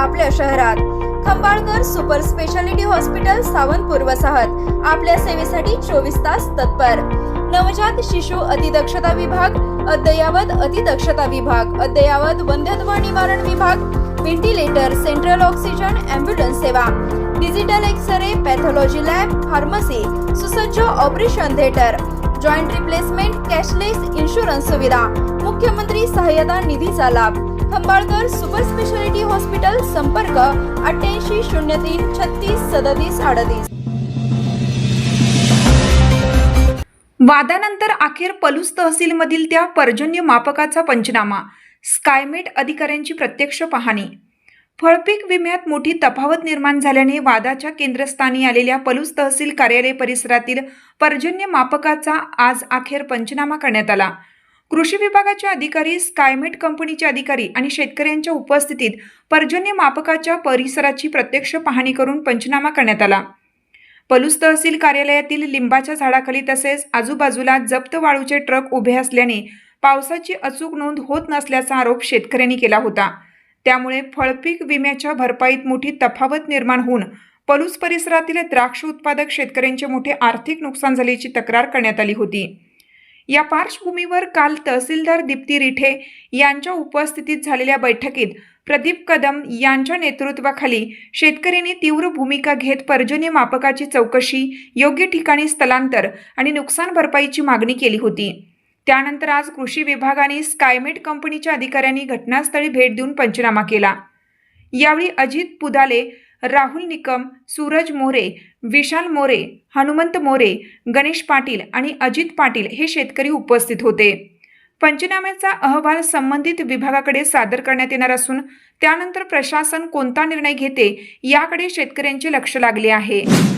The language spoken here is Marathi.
आपल्या शहरात Khambalkar super speciality hospital Sawantpur वसाहत आपल्या सेवेसाठी 24 तास तत्पर। नवजात शिशु अतिदक्षता विभाग, अद्ययावत अतिदक्षता विभाग, अद्ययावत वंध्यत्व निवारण विभाग, व्हेंटिलेटर, सेंट्रल ऑक्सिजन, ॲम्ब्युलन्स सेवा, digital x-ray, pathology lab, pharmacy, सुसज्ज operation theatre, joint replacement, cashless insurance सुविधा, मुख्यमंत्री सहाय्यता निधीचा लाभ। खंबाळकर सुपर स्पेशालिटी हॉस्पिटल, संपर्क 8803 36 37 38। वादानंतर अखेर पलूस तहसीलमधील त्या पर्जन्य मापकाचा पंचनामा, स्कायमेट अधिकाऱ्यांची प्रत्यक्ष पाहणी। फळपीक विम्यात मोठी तफावत निर्माण झाल्याने वादाच्या केंद्रस्थानी आलेल्या पलूस तहसील कार्यालय परिसरातील पर्जन्य मापकाचा आज अखेर पंचनामा करण्यात आला। कृषी विभागाचे अधिकारी, स्कायमेट कंपनीचे अधिकारी आणि शेतकऱ्यांच्या उपस्थितीत पर्जन्य मापकाच्या परिसराची प्रत्यक्ष पाहणी करून पंचनामा करण्यात आला। पलूस तहसील कार्यालयातील लिंबाच्या झाडाखाली तसेच आजूबाजूला जप्त वाळूचे ट्रक उभे असल्याने पावसाची अचूक नोंद होत नसल्याचा आरोप शेतकऱ्यांनी केला होता। त्यामुळे फळपीक विम्याच्या भरपाईत मोठी तफावत निर्माण होऊन पलूस परिसरातील द्राक्ष उत्पादक शेतकऱ्यांचे मोठे आर्थिक नुकसान झाल्याची तक्रार करण्यात आली होती। या पार्श्वभूमीवर काल तहसीलदार दीप्ती रिठे यांच्या उपस्थितीत झालेल्या बैठकीत प्रदीप कदम यांच्या नेतृत्वाखाली शेतकऱ्यांनी तीव्र भूमिका घेत पर्जन्य मापकाची चौकशी, योग्य ठिकाणी स्थलांतर आणि नुकसान भरपाईची मागणी केली होती। त्यानंतर आज कृषी विभागाने स्कायमेट कंपनीच्या अधिकाऱ्यांनी घटनास्थळी भेट देऊन पंचनामा केला। यावेळी अजित पुदाले, राहुल निकम, सूरज मोरे, विशाल मोरे, हनुमंत मोरे, गणेश पाटील आणि अजित पाटील हे शेतकरी उपस्थित होते। पंचनाम्याचा अहवाल संबंधित विभागाकडे सादर करण्यात येणार असून त्यानंतर प्रशासन कोणता निर्णय घेते याकडे शेतकऱ्यांचे लक्ष लागले आहे।